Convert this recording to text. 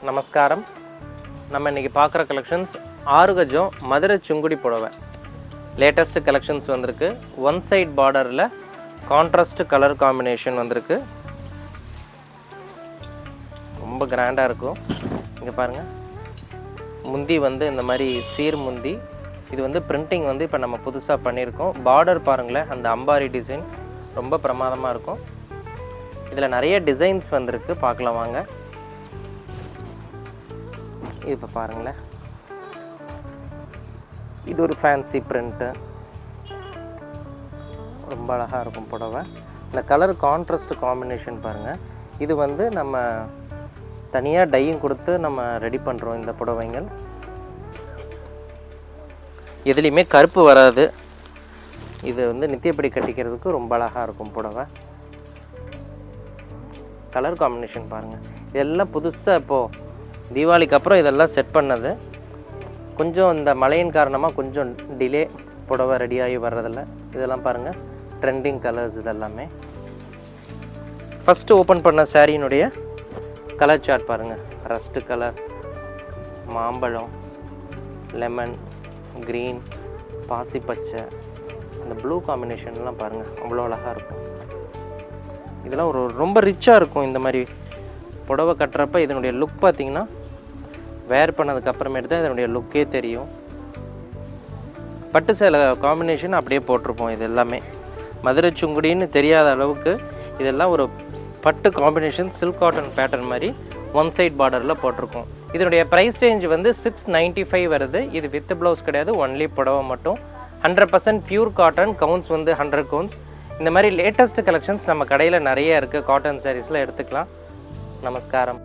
நமஸ்காரம். நம்ம இன்றைக்கி பார்க்குற கலெக்ஷன்ஸ் 6 கஜம் மதுரை சுங்குடி புடவை. லேட்டஸ்ட்டு கலெக்ஷன்ஸ் வந்திருக்கு. ஒன் சைட் பார்டரில் கான்ட்ராஸ்ட் கலர் காம்பினேஷன் வந்திருக்கு. ரொம்ப கிராண்டாக இருக்கும். இங்கே பாருங்கள், முந்தி வந்து இந்த மாதிரி சீர் முந்தி. இது வந்து பிரிண்டிங் வந்து இப்போ நம்ம புதுசாக பண்ணியிருக்கோம். பார்டர் பாருங்களேன், அந்த அம்பாரி டிசைன் ரொம்ப பிரமாதமாக இருக்கும். இதில் நிறைய டிசைன்ஸ் வந்திருக்கு, பார்க்கலாம் வாங்க. இப்போ பாருங்களேன், இது ஒரு ஃபேன்சி பிரிண்ட்டு, ரொம்ப அழகாக இருக்கும் புடவை. இந்த கலர் கான்ட்ராஸ்ட் காம்பினேஷன் பாருங்கள். இது வந்து நம்ம தனியாக டையும் கொடுத்து நம்ம ரெடி பண்ணுறோம். இந்த புடவைங்கள் எதுலேயுமே கருப்பு வராது. இது வந்து நித்தியப்படி கட்டிக்கிறதுக்கு ரொம்ப அழகாக இருக்கும் புடவை. கலர் காம்பினேஷன் பாருங்கள். இதெல்லாம் புதுசாக இப்போது தீபாவளிக்கு அப்புறம் இதெல்லாம் செட் பண்ணது. கொஞ்சம் இந்த மழையின் காரணமாக கொஞ்சம் டிலே புடவை ரெடியாகி வர்றதில்ல. இதெல்லாம் பாருங்கள், ட்ரெண்டிங் கலர்ஸ் இதெல்லாமே. ஃபஸ்ட்டு ஓப்பன் பண்ண சாரியினுடைய கலர் சார்ட் பாருங்கள். ரஸ்ட்டு கலர், மாம்பழம், லெமன், க்ரீன், பாசி பச்சை, இந்த ப்ளூ காம்பினேஷன்லாம் பாருங்கள், அவ்வளோ அழகாக இருக்கும். இதெல்லாம் ரொம்ப ரிச்சாக இருக்கும். இந்த மாதிரி புடவை கட்டுறப்ப இதனுடைய லுக் பார்த்திங்கன்னா வேர் பண்ணதுக்கு அப்புறமேட்டு தான் இதனுடைய லுக்கே தெரியும். பட்டு சேலை காம்பினேஷன் அப்படியே போட்டிருப்போம். இது எல்லாமே மதுரை சுங்குடின்னு தெரியாத அளவுக்கு இதெல்லாம் ஒரு பட்டு காம்பினேஷன், சில்க் காட்டன் பேட்டர்ன் மாதிரி ஒன் சைட் பார்டரில் போட்டிருக்கோம். இதனுடைய ப்ரைஸ் ரேஞ்ச் வந்து 695 வருது. இது வித் ப்ளவுஸ் கிடையாது, ஒன்லி புடவை மட்டும். 100% பியூர் காட்டன். கவுன்ஸ் வந்து 100 கவுன்ஸ். இந்த மாதிரி லேட்டஸ்ட் கலெக்ஷன்ஸ் நம்ம கடையில் நிறைய இருக்குது. காட்டன் சாரீஸில் எடுத்துக்கலாம். நமஸ்காரம்.